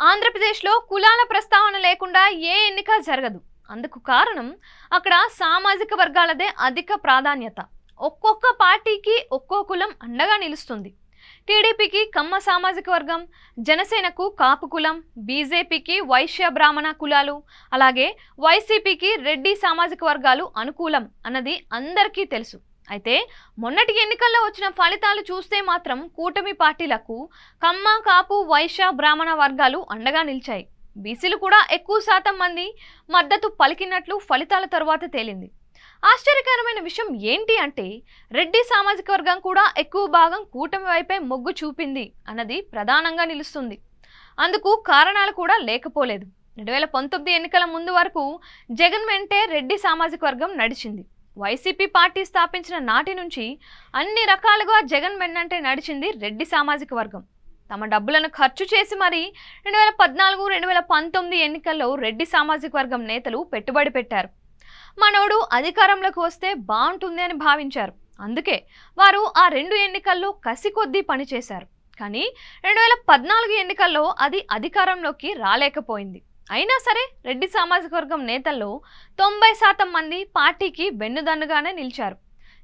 ఆంధ్రప్రదేశ్లో కులాల ప్రస్తావన లేకుండా ఏ ఎన్నిక జరగదు. అందుకు కారణం అక్కడ సామాజిక వర్గాలదే అధిక ప్రాధాన్యత. ఒక్కొక్క పార్టీకి ఒక్కో కులం అండగా నిలుస్తుంది. టీడీపీకి కమ్మ సామాజిక వర్గం, జనసేనకు కాపు కులం, బీజేపీకి వైశ్య బ్రాహ్మణ కులాలు, అలాగే వైసీపీకి రెడ్డి సామాజిక వర్గాలు అనుకూలం అన్నది అందరికీ తెలుసు. అయితే మొన్నటి ఎన్నికల్లో వచ్చిన ఫలితాలు చూస్తే మాత్రం కూటమి పార్టీలకు కమ్మ కాపు వైశ్య బ్రాహ్మణ వర్గాలు అండగా నిలిచాయి. బీసీలు కూడా ఎక్కువ శాతం మంది మద్దతు పలికినట్లు ఫలితాల తరువాత తేలింది. ఆశ్చర్యకరమైన విషయం ఏంటి అంటే రెడ్డి సామాజిక వర్గం కూడా ఎక్కువ భాగం కూటమి వైపే మొగ్గు చూపింది అన్నది ప్రధానంగా నిలుస్తుంది. అందుకు కారణాలు కూడా లేకపోలేదు. 2019 ఎన్నికల ముందు వరకు జగన్ వెంటే రెడ్డి సామాజిక వర్గం నడిచింది. వైసీపీ పార్టీ స్థాపించిన నాటి నుంచి అన్ని రకాలుగా జగన్ వెన్నంటే నడిచింది రెడ్డి సామాజిక వర్గం. తమ డబ్బులను ఖర్చు చేసి మరీ 2014-2019 ఎన్నికల్లో రెడ్డి సామాజిక వర్గం నేతలు పెట్టుబడి పెట్టారు. మనోడు అధికారంలోకి వస్తే బాగుంటుంది అని భావించారు. అందుకే వారు ఆ రెండు ఎన్నికల్లో కసి కొద్దీ పనిచేశారు. కానీ 2014 ఎన్నికల్లో అది అధికారంలోకి రాలేకపోయింది. అయినా సరే రెడ్డి సామాజిక వర్గం నేతల్లో 90% మంది పార్టీకి వెన్నుదన్నుగానే నిలిచారు.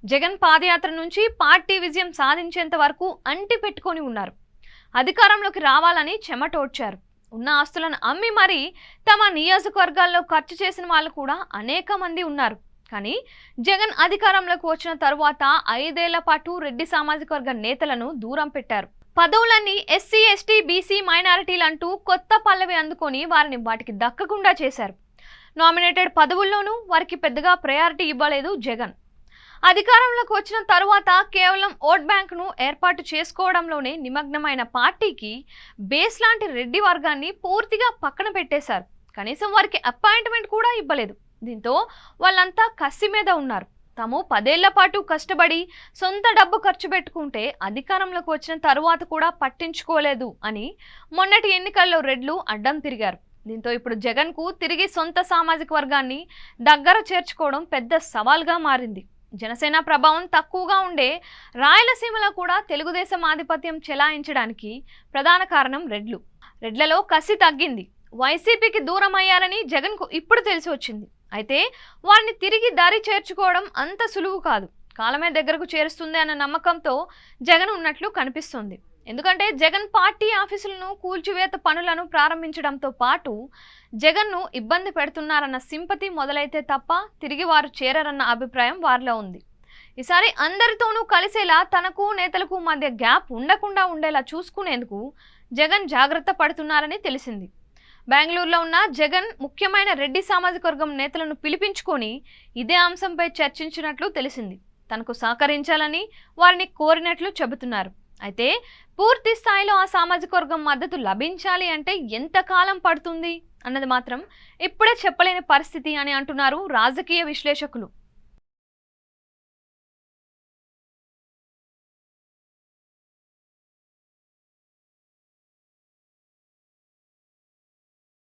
జగన్ పాదయాత్ర నుంచి పార్టీ విజయం సాధించేంత వరకు అంటి పెట్టుకొని ఉన్నారు. అధికారంలోకి రావాలని చెమటోడ్చారు. ఉన్న ఆస్తులను అమ్మి మరీ తమ నియోజకవర్గాల్లో ఖర్చు చేసిన వాళ్ళు కూడా అనేక మంది ఉన్నారు. కానీ జగన్ అధికారంలోకి వచ్చిన తరువాత 5 ఏళ్ల పాటు రెడ్డి సామాజిక వర్గ నేతలను దూరం పెట్టారు. పదవులన్నీ ఎస్సీ, ఎస్టీ, బీసీ, మైనారిటీలంటూ కొత్త పల్లవి అందుకొని వారిని వాటికి దక్కకుండా చేశారు. నామినేటెడ్ పదవుల్లోనూ వారికి పెద్దగా ప్రయారిటీ ఇవ్వలేదు జగన్. అధికారంలోకి వచ్చిన తరువాత కేవలం ఓట్ బ్యాంకును ఏర్పాటు చేసుకోవడంలోనే నిమగ్నమైన పార్టీకి బేస్ లాంటి రెడ్డి వర్గాన్ని పూర్తిగా పక్కన పెట్టేశారు. కనీసం వారికి అపాయింట్మెంట్ కూడా ఇవ్వలేదు. దీంతో వాళ్ళంతా కసి మీద ఉన్నారు. తాము 10 ఏళ్ల పాటు కష్టపడి సొంత డబ్బు ఖర్చు పెట్టుకుంటే అధికారంలోకి వచ్చిన తరువాత కూడా పట్టించుకోలేదు అని మొన్నటి ఎన్నికల్లో రెడ్లు అడ్డం తిరిగారు. దీంతో ఇప్పుడు జగన్కు తిరిగి సొంత సామాజిక వర్గాన్ని దగ్గర చేర్చుకోవడం పెద్ద సవాల్గా మారింది. జనసేన ప్రభావం తక్కువగా ఉండే రాయలసీమలో కూడా తెలుగుదేశం ఆధిపత్యం చెలాయించడానికి ప్రధాన కారణం రెడ్లలో కసి తగ్గింది. వైసీపీకి దూరం అయ్యారని జగన్కు ఇప్పుడు తెలిసి వచ్చింది. అయితే వారిని తిరిగి దారి చేర్చుకోవడం అంత సులువు కాదు. కాలమే దగ్గరకు చేరుస్తుంది అన్న నమ్మకంతో జగన్ ఉన్నట్లు కనిపిస్తుంది. ఎందుకంటే జగన్ పార్టీ ఆఫీసులను కూల్చివేత పనులను ప్రారంభించడంతో పాటు జగన్ను ఇబ్బంది పెడుతున్నారన్న సింపతి మొదలైతే తప్ప తిరిగి వారు చేరరన్న అభిప్రాయం వారిలో ఉంది. ఈసారి అందరితోనూ కలిసేలా తనకు నేతలకు మధ్య గ్యాప్ ఉండకుండా ఉండేలా చూసుకునేందుకు జగన్ జాగ్రత్త పడుతున్నారని తెలిసింది. బెంగళూరులో ఉన్న జగన్ ముఖ్యమైన రెడ్డి సామాజిక వర్గం నేతలను పిలిపించుకొని ఇదే అంశంపై చర్చించినట్లు తెలిసింది. తనకు సహకరించాలని వారిని కోరినట్లు చెబుతున్నారు. అయితే పూర్తి స్థాయిలో ఆ సామాజిక వర్గం మద్దతు లభించాలి అంటే ఎంతకాలం పడుతుంది అన్నది మాత్రం ఇప్పుడే చెప్పలేని పరిస్థితి అని అంటున్నారు రాజకీయ విశ్లేషకులు.